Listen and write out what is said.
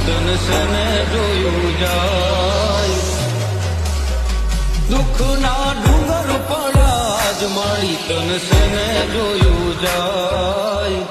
તન સેને જોયું જાય દુઃખના ડુંગર પડ્યા જ મારી તન સેને જોયું જાય